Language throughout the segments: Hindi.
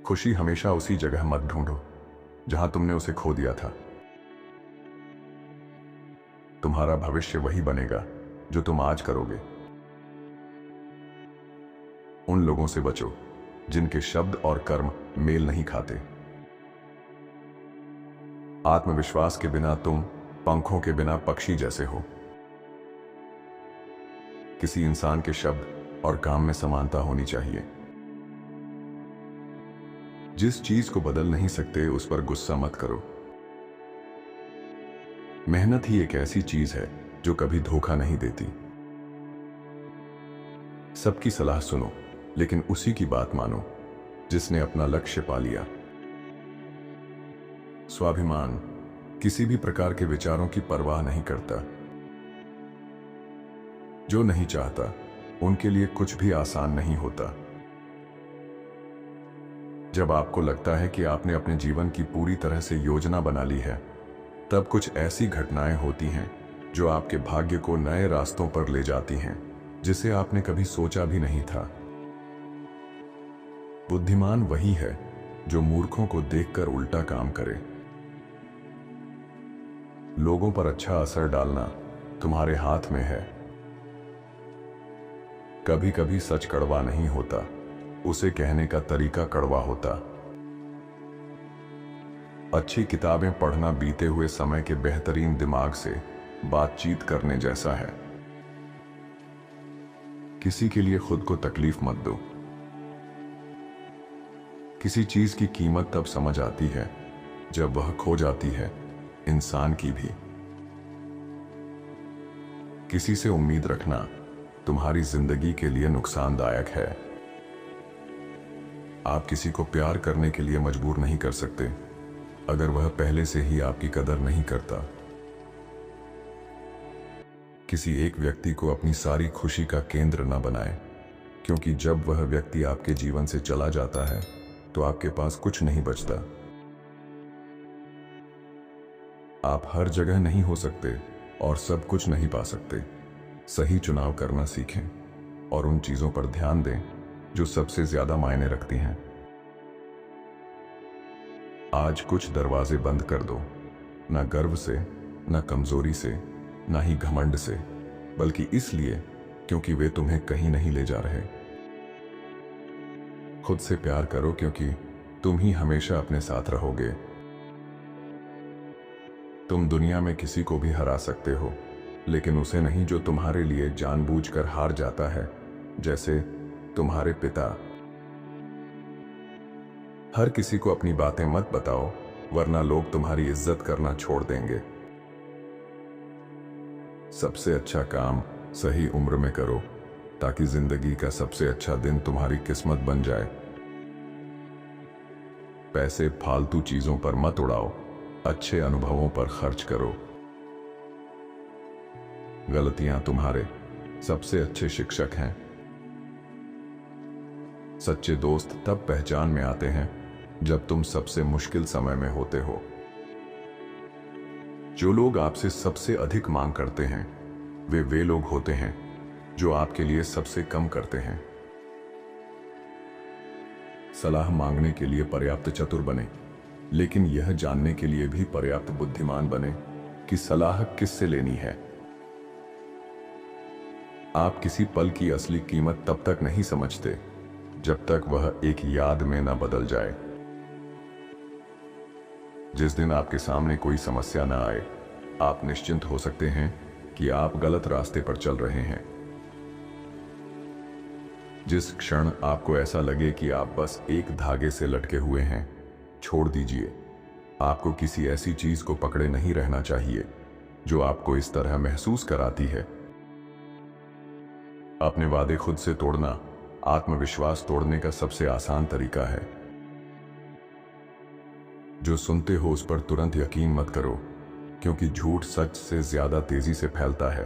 खुशी हमेशा उसी जगह मत ढूंढो जहां तुमने उसे खो दिया था। तुम्हारा भविष्य वही बनेगा जो तुम आज करोगे। उन लोगों से बचो जिनके शब्द और कर्म मेल नहीं खाते। आत्मविश्वास के बिना तुम पंखों के बिना पक्षी जैसे हो। किसी इंसान के शब्द और काम में समानता होनी चाहिए। जिस चीज को बदल नहीं सकते उस पर गुस्सा मत करो। मेहनत ही एक ऐसी चीज है जो कभी धोखा नहीं देती। सबकी सलाह सुनो, लेकिन उसी की बात मानो जिसने अपना लक्ष्य पा लिया। स्वाभिमान किसी भी प्रकार के विचारों की परवाह नहीं करता। जो नहीं चाहता उनके लिए कुछ भी आसान नहीं होता। जब आपको लगता है कि आपने अपने जीवन की पूरी तरह से योजना बना ली है, तब कुछ ऐसी घटनाएं होती हैं जो आपके भाग्य को नए रास्तों पर ले जाती हैं जिसे आपने कभी सोचा भी नहीं था। बुद्धिमान वही है जो मूर्खों को देखकर उल्टा काम करे। लोगों पर अच्छा असर डालना तुम्हारे हाथ में है। कभी कभी सच कड़वा नहीं होता, उसे कहने का तरीका कड़वा होता। अच्छी किताबें पढ़ना बीते हुए समय के बेहतरीन दिमाग से बातचीत करने जैसा है। किसी के लिए खुद को तकलीफ मत दो। किसी चीज की कीमत तब समझ आती है जब वह खो जाती है, इंसान की भी। किसी से उम्मीद रखना तुम्हारी जिंदगी के लिए नुकसानदायक है। आप किसी को प्यार करने के लिए मजबूर नहीं कर सकते अगर वह पहले से ही आपकी कदर नहीं करता। किसी एक व्यक्ति को अपनी सारी खुशी का केंद्र न बनाएं, क्योंकि जब वह व्यक्ति आपके जीवन से चला जाता है तो आपके पास कुछ नहीं बचता। आप हर जगह नहीं हो सकते और सब कुछ नहीं पा सकते। सही चुनाव करना सीखें और उन चीजों पर ध्यान दें जो सबसे ज्यादा मायने रखती हैं। आज कुछ दरवाजे बंद कर दो, ना गर्व से, ना कमजोरी से, ना ही घमंड से, बल्कि इसलिए क्योंकि वे तुम्हें कहीं नहीं ले जा रहे। खुद से प्यार करो क्योंकि तुम ही हमेशा अपने साथ रहोगे। तुम दुनिया में किसी को भी हरा सकते हो, लेकिन उसे नहीं जो तुम्हारे लिए जानबूझकर हार जाता है, जैसे तुम्हारे पिता। हर किसी को अपनी बातें मत बताओ, वरना लोग तुम्हारी इज्जत करना छोड़ देंगे। सबसे अच्छा काम सही उम्र में करो ताकि जिंदगी का सबसे अच्छा दिन तुम्हारी किस्मत बन जाए। पैसे फालतू चीजों पर मत उड़ाओ, अच्छे अनुभवों पर खर्च करो। गलतियां तुम्हारे सबसे अच्छे शिक्षक हैं। सच्चे दोस्त तब पहचान में आते हैं जब तुम सबसे मुश्किल समय में होते हो। जो लोग आपसे सबसे अधिक मांग करते हैं वे लोग होते हैं जो आपके लिए सबसे कम करते हैं। सलाह मांगने के लिए पर्याप्त चतुर बने, लेकिन यह जानने के लिए भी पर्याप्त बुद्धिमान बने कि सलाह किससे लेनी है। आप किसी पल की असली कीमत तब तक नहीं समझते जब तक वह एक याद में न बदल जाए। जिस दिन आपके सामने कोई समस्या न आए, आप निश्चिंत हो सकते हैं कि आप गलत रास्ते पर चल रहे हैं। जिस क्षण आपको ऐसा लगे कि आप बस एक धागे से लटके हुए हैं, छोड़ दीजिए। आपको किसी ऐसी चीज को पकड़े नहीं रहना चाहिए जो आपको इस तरह महसूस कराती है। अपने वादे खुद से तोड़ना आत्मविश्वास तोड़ने का सबसे आसान तरीका है। जो सुनते हो उस पर तुरंत यकीन मत करो, क्योंकि झूठ सच से ज्यादा तेजी से फैलता है।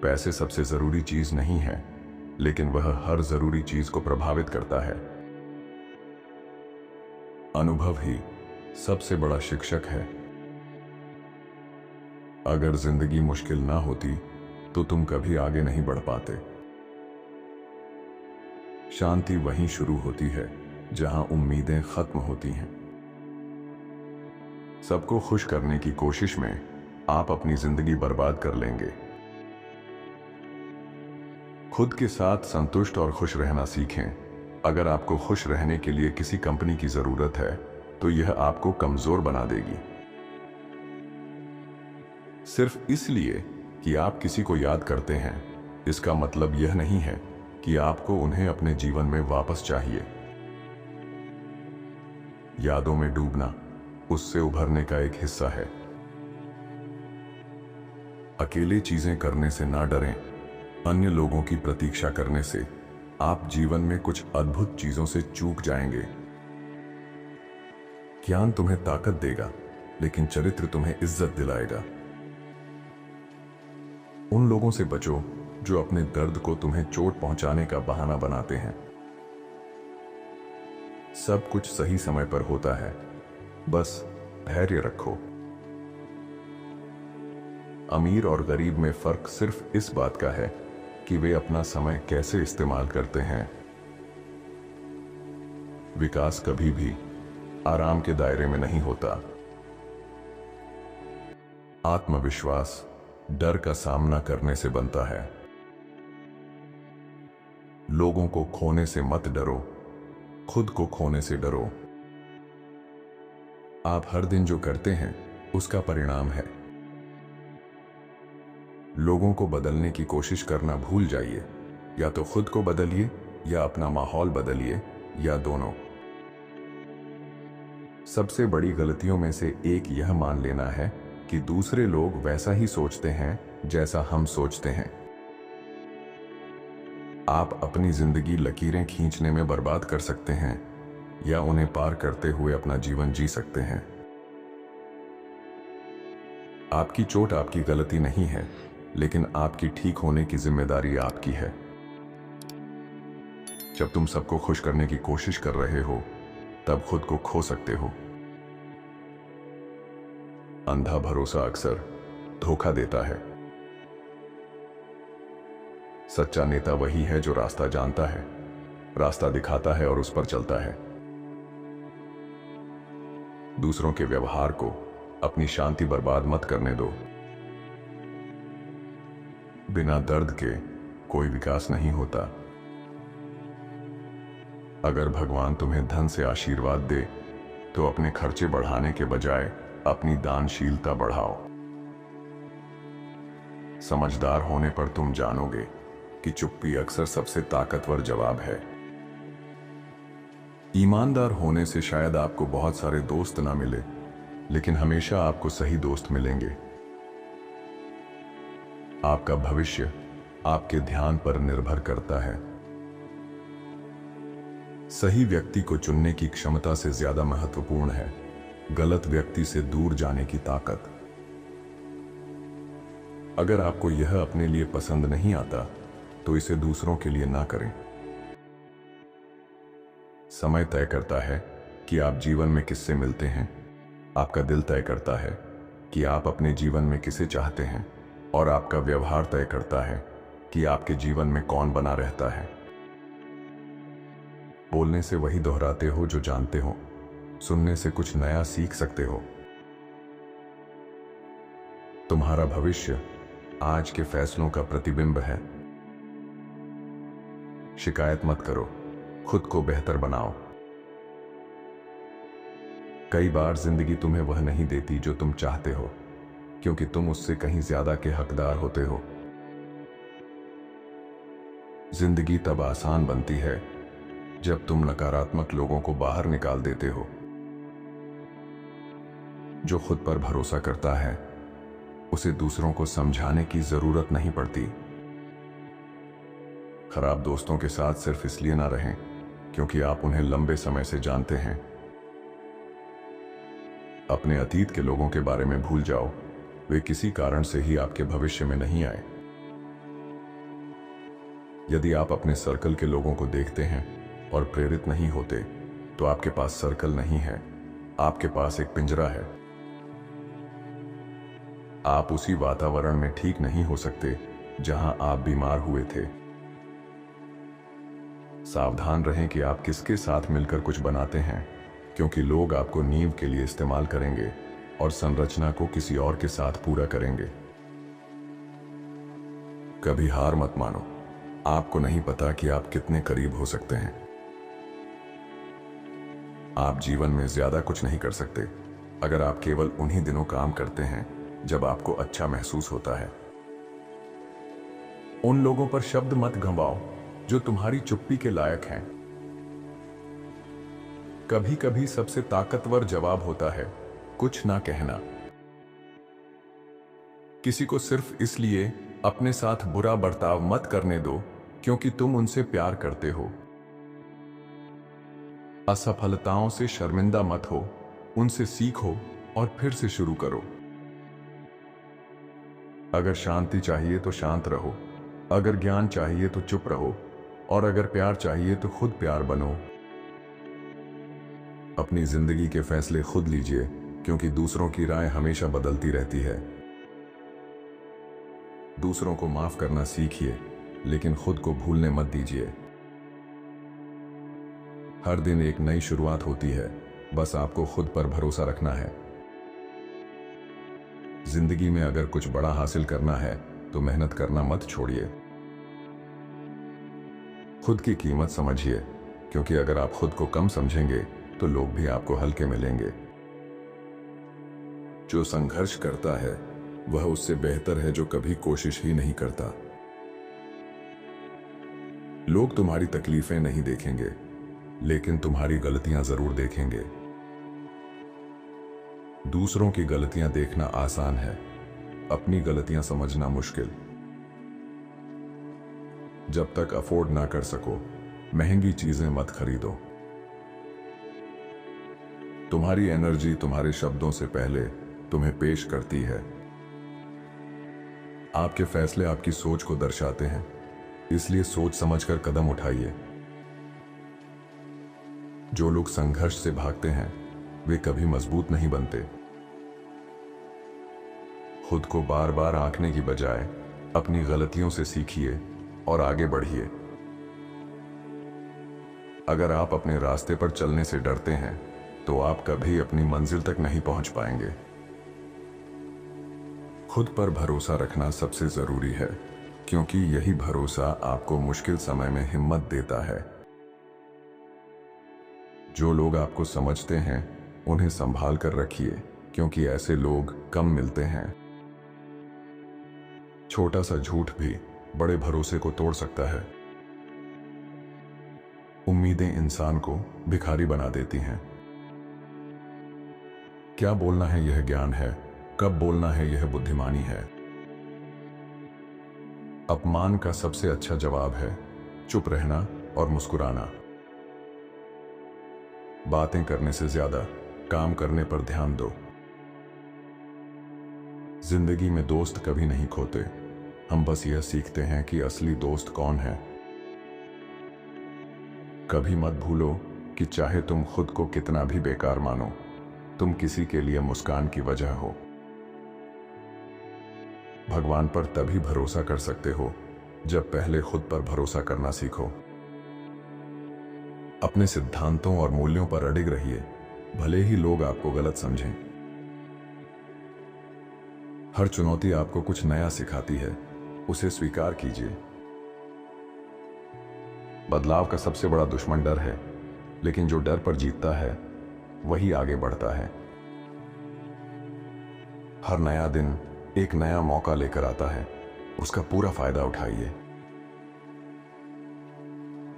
पैसे सबसे जरूरी चीज नहीं है, लेकिन वह हर जरूरी चीज को प्रभावित करता है। अनुभव ही सबसे बड़ा शिक्षक है। अगर जिंदगी मुश्किल ना होती तो तुम कभी आगे नहीं बढ़ पाते। शांति वहीं शुरू होती है जहां उम्मीदें खत्म होती हैं। सबको खुश करने की कोशिश में आप अपनी जिंदगी बर्बाद कर लेंगे। खुद के साथ संतुष्ट और खुश रहना सीखें। अगर आपको खुश रहने के लिए किसी कंपनी की जरूरत है तो यह आपको कमजोर बना देगी। सिर्फ इसलिए कि आप किसी को याद करते हैं, इसका मतलब यह नहीं है कि आपको उन्हें अपने जीवन में वापस चाहिए। यादों में डूबना उससे उभरने का एक हिस्सा है। अकेले चीजें करने से ना डरें। अन्य लोगों की प्रतीक्षा करने से आप जीवन में कुछ अद्भुत चीजों से चूक जाएंगे। ज्ञान तुम्हें ताकत देगा, लेकिन चरित्र तुम्हें इज्जत दिलाएगा। उन लोगों से बचो जो अपने दर्द को तुम्हें चोट पहुंचाने का बहाना बनाते हैं। सब कुछ सही समय पर होता है, बस धैर्य रखो। अमीर और गरीब में फर्क सिर्फ इस बात का है कि वे अपना समय कैसे इस्तेमाल करते हैं। विकास कभी भी आराम के दायरे में नहीं होता। आत्मविश्वास डर का सामना करने से बनता है। लोगों को खोने से मत डरो, खुद को खोने से डरो। आप हर दिन जो करते हैं उसका परिणाम है। लोगों को बदलने की कोशिश करना भूल जाइए। या तो खुद को बदलिए या अपना माहौल बदलिए, या दोनों। सबसे बड़ी गलतियों में से एक यह मान लेना है कि दूसरे लोग वैसा ही सोचते हैं जैसा हम सोचते हैं। आप अपनी जिंदगी लकीरें खींचने में बर्बाद कर सकते हैं या उन्हें पार करते हुए अपना जीवन जी सकते हैं। आपकी चोट आपकी गलती नहीं है, लेकिन आपकी ठीक होने की जिम्मेदारी आपकी है। जब तुम सबको खुश करने की कोशिश कर रहे हो, तब खुद को खो सकते हो। अंधा भरोसा अक्सर धोखा देता है। सच्चा नेता वही है जो रास्ता जानता है, रास्ता दिखाता है और उस पर चलता है। दूसरों के व्यवहार को अपनी शांति बर्बाद मत करने दो। बिना दर्द के कोई विकास नहीं होता। अगर भगवान तुम्हें धन से आशीर्वाद दे तो अपने खर्चे बढ़ाने के बजाय अपनी दानशीलता बढ़ाओ। समझदार होने पर तुम जानोगे कि चुप्पी अक्सर सबसे ताकतवर जवाब है। ईमानदार होने से शायद आपको बहुत सारे दोस्त ना मिले, लेकिन हमेशा आपको सही दोस्त मिलेंगे। आपका भविष्य आपके ध्यान पर निर्भर करता है। सही व्यक्ति को चुनने की क्षमता से ज्यादा महत्वपूर्ण है गलत व्यक्ति से दूर जाने की ताकत। अगर आपको यह अपने लिए पसंद नहीं आता तो इसे दूसरों के लिए ना करें। समय तय करता है कि आप जीवन में किससे मिलते हैं। आपका दिल तय करता है कि आप अपने जीवन में किसे चाहते हैं, और आपका व्यवहार तय करता है कि आपके जीवन में कौन बना रहता है। बोलने से वही दोहराते हो जो जानते हो, सुनने से कुछ नया सीख सकते हो। तुम्हारा भविष्य आज के फैसलों का प्रतिबिंब है। शिकायत मत करो, खुद को बेहतर बनाओ। कई बार जिंदगी तुम्हें वह नहीं देती जो तुम चाहते हो, क्योंकि तुम उससे कहीं ज्यादा के हकदार होते हो। जिंदगी तब आसान बनती है जब तुम नकारात्मक लोगों को बाहर निकाल देते हो। जो खुद पर भरोसा करता है उसे दूसरों को समझाने की जरूरत नहीं पड़ती। खराब दोस्तों के साथ सिर्फ इसलिए ना रहें क्योंकि आप उन्हें लंबे समय से जानते हैं। अपने अतीत के लोगों के बारे में भूल जाओ, वे किसी कारण से ही आपके भविष्य में नहीं आए। यदि आप अपने सर्कल के लोगों को देखते हैं और प्रेरित नहीं होते तो आपके पास सर्कल नहीं है, आपके पास एक पिंजरा है। आप उसी वातावरण में ठीक नहीं हो सकते जहां आप बीमार हुए थे। सावधान रहें कि आप किसके साथ मिलकर कुछ बनाते हैं, क्योंकि लोग आपको नींव के लिए इस्तेमाल करेंगे और संरचना को किसी और के साथ पूरा करेंगे। कभी हार मत मानो। आपको नहीं पता कि आप कितने करीब हो सकते हैं। आप जीवन में ज्यादा कुछ नहीं कर सकते अगर आप केवल उन्हीं दिनों काम करते हैं जब आपको अच्छा महसूस होता है। उन लोगों पर शब्द मत घुमाओ जो तुम्हारी चुप्पी के लायक हैं। कभी कभी सबसे ताकतवर जवाब होता है कुछ ना कहना। किसी को सिर्फ इसलिए अपने साथ बुरा बर्ताव मत करने दो क्योंकि तुम उनसे प्यार करते हो। असफलताओं से शर्मिंदा मत हो, उनसे सीखो और फिर से शुरू करो। अगर शांति चाहिए तो शांत रहो, अगर ज्ञान चाहिए तो चुप रहो, और अगर प्यार चाहिए तो खुद प्यार बनो। अपनी जिंदगी के फैसले खुद लीजिए, क्योंकि दूसरों की राय हमेशा बदलती रहती है। दूसरों को माफ करना सीखिए, लेकिन खुद को भूलने मत दीजिए। हर दिन एक नई शुरुआत होती है, बस आपको खुद पर भरोसा रखना है। जिंदगी में अगर कुछ बड़ा हासिल करना है तो मेहनत करना मत छोड़िए। खुद की कीमत समझिए, क्योंकि अगर आप खुद को कम समझेंगे तो लोग भी आपको हल्के मिलेंगे। जो संघर्ष करता है वह उससे बेहतर है जो कभी कोशिश ही नहीं करता। लोग तुम्हारी तकलीफें नहीं देखेंगे, लेकिन तुम्हारी गलतियां जरूर देखेंगे। दूसरों की गलतियां देखना आसान है, अपनी गलतियां समझना मुश्किल। जब तक अफोर्ड ना कर सको, महंगी चीजें मत खरीदो। तुम्हारी एनर्जी तुम्हारे शब्दों से पहले तुम्हें पेश करती है। आपके फैसले आपकी सोच को दर्शाते हैं, इसलिए सोच समझकर कदम उठाइए। जो लोग संघर्ष से भागते हैं वे कभी मजबूत नहीं बनते। खुद को बार बार आंकने की बजाय अपनी गलतियों से सीखिए और आगे बढ़िए। अगर आप अपने रास्ते पर चलने से डरते हैं तो आप कभी अपनी मंजिल तक नहीं पहुंच पाएंगे। खुद पर भरोसा रखना सबसे जरूरी है, क्योंकि यही भरोसा आपको मुश्किल समय में हिम्मत देता है। जो लोग आपको समझते हैं उन्हें संभाल कर रखिए, क्योंकि ऐसे लोग कम मिलते हैं। छोटा सा झूठ भी बड़े भरोसे को तोड़ सकता है। उम्मीदें इंसान को भिखारी बना देती हैं। क्या बोलना है यह ज्ञान है, कब बोलना है यह बुद्धिमानी है। अपमान का सबसे अच्छा जवाब है चुप रहना और मुस्कुराना। बातें करने से ज्यादा काम करने पर ध्यान दो। जिंदगी में दोस्त कभी नहीं खोते, हम बस यह सीखते हैं कि असली दोस्त कौन है। कभी मत भूलो कि चाहे तुम खुद को कितना भी बेकार मानो, तुम किसी के लिए मुस्कान की वजह हो। भगवान पर तभी भरोसा कर सकते हो जब पहले खुद पर भरोसा करना सीखो। अपने सिद्धांतों और मूल्यों पर अडिग रहिए, भले ही लोग आपको गलत समझें। हर चुनौती आपको कुछ नया सिखाती है, उसे स्वीकार कीजिए। बदलाव का सबसे बड़ा दुश्मन डर है, लेकिन जो डर पर जीतता है वही आगे बढ़ता है। हर नया दिन एक नया मौका लेकर आता है, उसका पूरा फायदा उठाइए।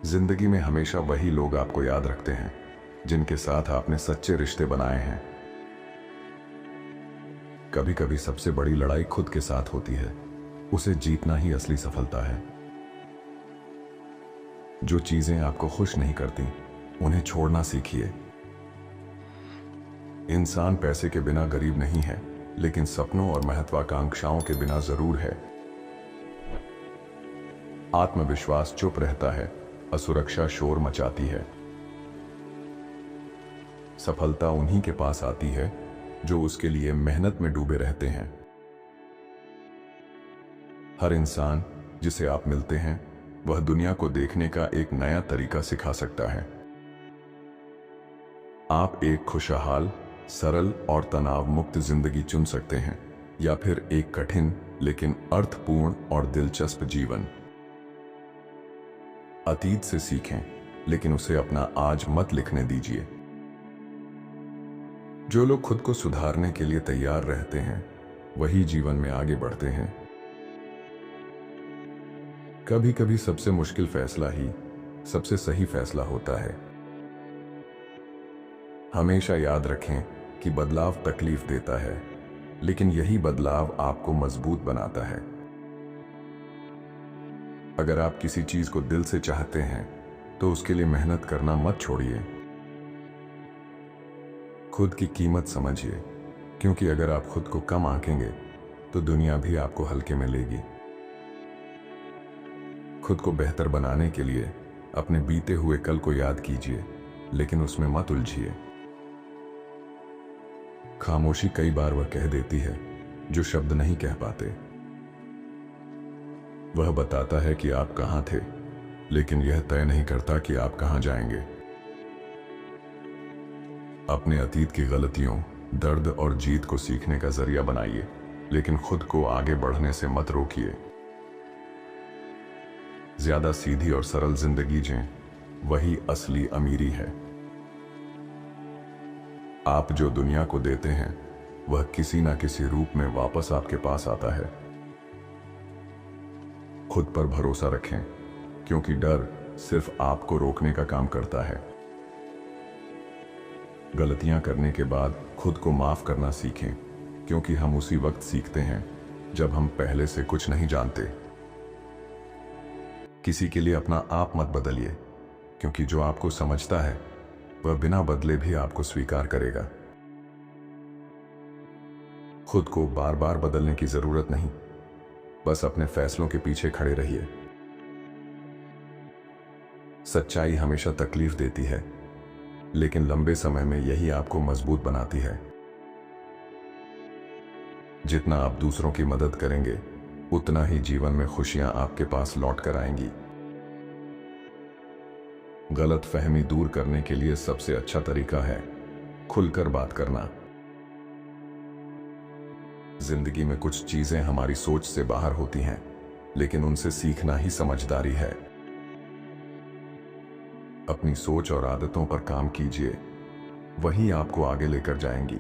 जिंदगी में हमेशा वही लोग आपको याद रखते हैं जिनके साथ आपने सच्चे रिश्ते बनाए हैं। कभी कभी सबसे बड़ी लड़ाई खुद के साथ होती है, उसे जीतना ही असली सफलता है। जो चीजें आपको खुश नहीं करती उन्हें छोड़ना सीखिए। इंसान पैसे के बिना गरीब नहीं है, लेकिन सपनों और महत्वाकांक्षाओं के बिना जरूर है। आत्मविश्वास चुप रहता है, असुरक्षा शोर मचाती है। सफलता उन्हीं के पास आती है जो उसके लिए मेहनत में डूबे रहते हैं। हर इंसान जिसे आप मिलते हैं वह दुनिया को देखने का एक नया तरीका सिखा सकता है। आप एक खुशहाल, सरल और तनाव मुक्त जिंदगी चुन सकते हैं, या फिर एक कठिन लेकिन अर्थपूर्ण और दिलचस्प जीवन। अतीत से सीखें, लेकिन उसे अपना आज मत लिखने दीजिए। जो लोग खुद को सुधारने के लिए तैयार रहते हैं, वही जीवन में आगे बढ़ते हैं। कभी कभी सबसे मुश्किल फैसला ही सबसे सही फैसला होता है। हमेशा याद रखें कि बदलाव तकलीफ देता है, लेकिन यही बदलाव आपको मजबूत बनाता है। अगर आप किसी चीज को दिल से चाहते हैं, तो उसके लिए मेहनत करना मत छोड़िए। खुद की कीमत समझिए, क्योंकि अगर आप खुद को कम आंकेंगे, तो दुनिया भी आपको हल्के में लेगी। खुद को बेहतर बनाने के लिए अपने बीते हुए कल को याद कीजिए, लेकिन उसमें मत उलझिए। खामोशी कई बार वह कह देती है जो शब्द नहीं कह पाते। वह बताता है कि आप कहां थे, लेकिन यह तय नहीं करता कि आप कहां जाएंगे। अपने अतीत की गलतियों, दर्द और जीत को सीखने का जरिया बनाइए, लेकिन खुद को आगे बढ़ने से मत रोकिए। ज्यादा सीधी और सरल जिंदगी जिएं, वही असली अमीरी है। आप जो दुनिया को देते हैं, वह किसी ना किसी रूप में वापस आपके पास आता है। खुद पर भरोसा रखें, क्योंकि डर सिर्फ आपको रोकने का काम करता है। गलतियां करने के बाद खुद को माफ करना सीखें, क्योंकि हम उसी वक्त सीखते हैं जब हम पहले से कुछ नहीं जानते। किसी के लिए अपना आप मत बदलिए, क्योंकि जो आपको समझता है, वह बिना बदले भी आपको स्वीकार करेगा। खुद को बार बार बदलने की जरूरत नहीं, बस अपने फैसलों के पीछे खड़े रहिए। सच्चाई हमेशा तकलीफ देती है, लेकिन लंबे समय में यही आपको मजबूत बनाती है। जितना आप दूसरों की मदद करेंगे, उतना ही जीवन में खुशियां आपके पास लौट कर आएंगी। गलत फहमी दूर करने के लिए सबसे अच्छा तरीका है खुलकर बात करना। जिंदगी में कुछ चीजें हमारी सोच से बाहर होती हैं, लेकिन उनसे सीखना ही समझदारी है। अपनी सोच और आदतों पर काम कीजिए, वही आपको आगे लेकर जाएंगी।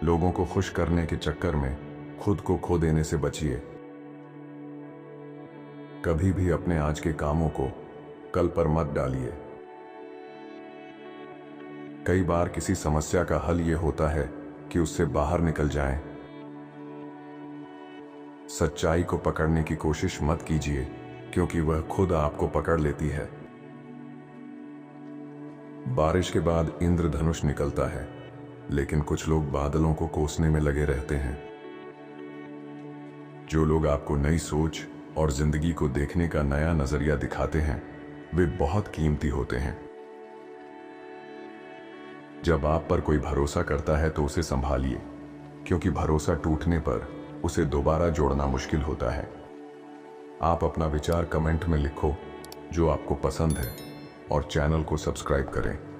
लोगों को खुश करने के चक्कर में खुद को खो देने से बचिए। कभी भी अपने आज के कामों को कल पर मत डालिए। कई बार किसी समस्या का हल यह होता है कि उससे बाहर निकल जाएं। सच्चाई को पकड़ने की कोशिश मत कीजिए, क्योंकि वह खुद आपको पकड़ लेती है। बारिश के बाद इंद्रधनुष निकलता है, लेकिन कुछ लोग बादलों को कोसने में लगे रहते हैं। जो लोग आपको नई सोच और जिंदगी को देखने का नया नजरिया दिखाते हैं, वे बहुत कीमती होते हैं। जब आप पर कोई भरोसा करता है, तो उसे संभालिए, क्योंकि भरोसा टूटने पर उसे दोबारा जोड़ना मुश्किल होता है। आप अपना विचार कमेंट में लिखो जो आपको पसंद है, और चैनल को सब्सक्राइब करें।